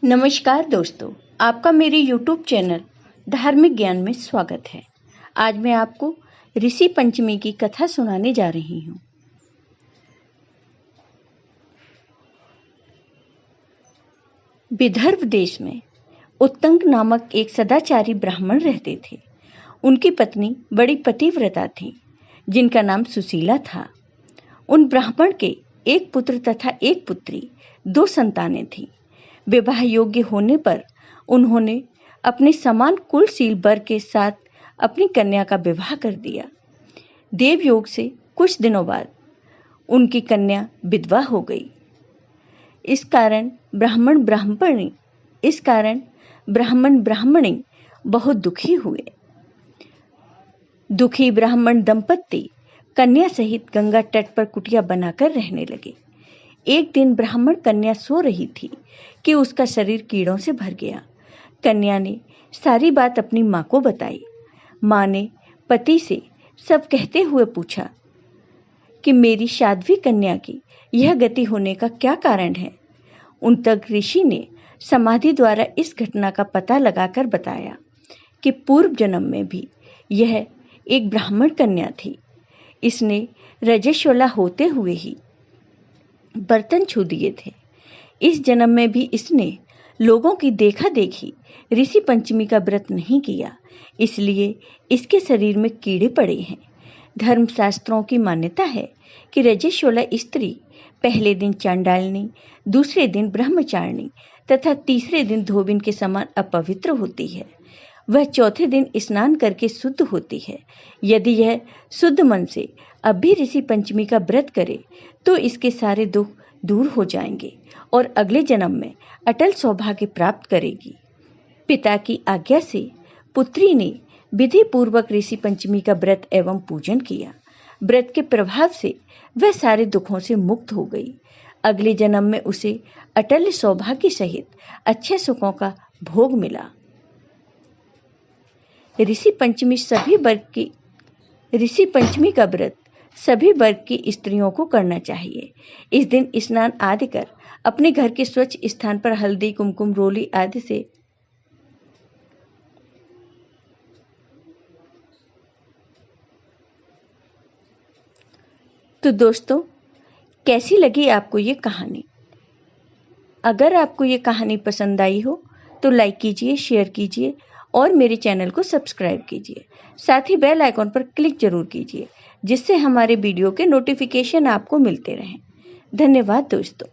नमस्कार दोस्तों, आपका मेरे YouTube चैनल धार्मिक ज्ञान में स्वागत है। आज मैं आपको ऋषि पंचमी की कथा सुनाने जा रही हूँ। विदर्भ देश में उत्तंग नामक एक सदाचारी ब्राह्मण रहते थे। उनकी पत्नी बड़ी पतिव्रता थी, जिनका नाम सुशीला था। उन ब्राह्मण के एक पुत्र तथा एक पुत्री, 2 संतानें थीं। विवाह योग्य होने पर उन्होंने अपने समान कुलशील वर के साथ अपनी कन्या का विवाह कर दिया। देवयोग से कुछ दिनों बाद उनकी कन्या विधवा हो गई। इस कारण ब्राह्मण ब्राह्मणी बहुत दुखी हुए। दुखी ब्राह्मण दंपत्ति कन्या सहित गंगा तट पर कुटिया बनाकर रहने लगे। एक दिन ब्राह्मण कन्या सो रही थी कि उसका शरीर कीड़ों से भर गया। कन्या ने सारी बात अपनी माँ को बताई। माँ ने पति से सब कहते हुए पूछा कि मेरी साध्वी कन्या की यह गति होने का क्या कारण है। उन तक ऋषि ने समाधि द्वारा इस घटना का पता लगाकर बताया कि पूर्व जन्म में भी यह एक ब्राह्मण कन्या थी। इसने रजस्वला होते हुए ही बर्तन छू दिए थे। इस जन्म में भी इसने लोगों की देखा देखी ऋषि पंचमी का व्रत नहीं किया, इसलिए इसके शरीर में कीड़े पड़े हैं। धर्मशास्त्रों की मान्यता है कि रजस्वला स्त्री पहले दिन चांडालनी, दूसरे दिन ब्रह्मचारिणी तथा तीसरे दिन धोबिन के समान अपवित्र होती है। वह चौथे दिन स्नान करके शुद्ध होती है। यदि यह शुद्ध मन से अब भी ऋषि पंचमी का व्रत करे तो इसके सारे दुख दूर हो जाएंगे और अगले जन्म में अटल सौभाग्य प्राप्त करेगी। पिता की आज्ञा से पुत्री ने विधि पूर्वक ऋषि पंचमी का व्रत एवं पूजन किया। व्रत के प्रभाव से वह सारे दुखों से मुक्त हो गई। अगले जन्म में उसे अटल सौभाग्य सहित अच्छे सुखों का भोग मिला। ऋषि पंचमी का व्रत सभी वर्ग की स्त्रियों को करना चाहिए। इस दिन स्नान आदि कर अपने घर के स्वच्छ स्थान पर हल्दी, कुमकुम, रोली आदि से तो दोस्तों, कैसी लगी आपको ये कहानी? अगर आपको ये कहानी पसंद आई हो तो लाइक कीजिए, शेयर कीजिए और मेरे चैनल को सब्सक्राइब कीजिए। साथ ही बेल आइकॉन पर क्लिक जरूर कीजिए, जिससे हमारे वीडियो के नोटिफिकेशन आपको मिलते रहें। धन्यवाद दोस्तों।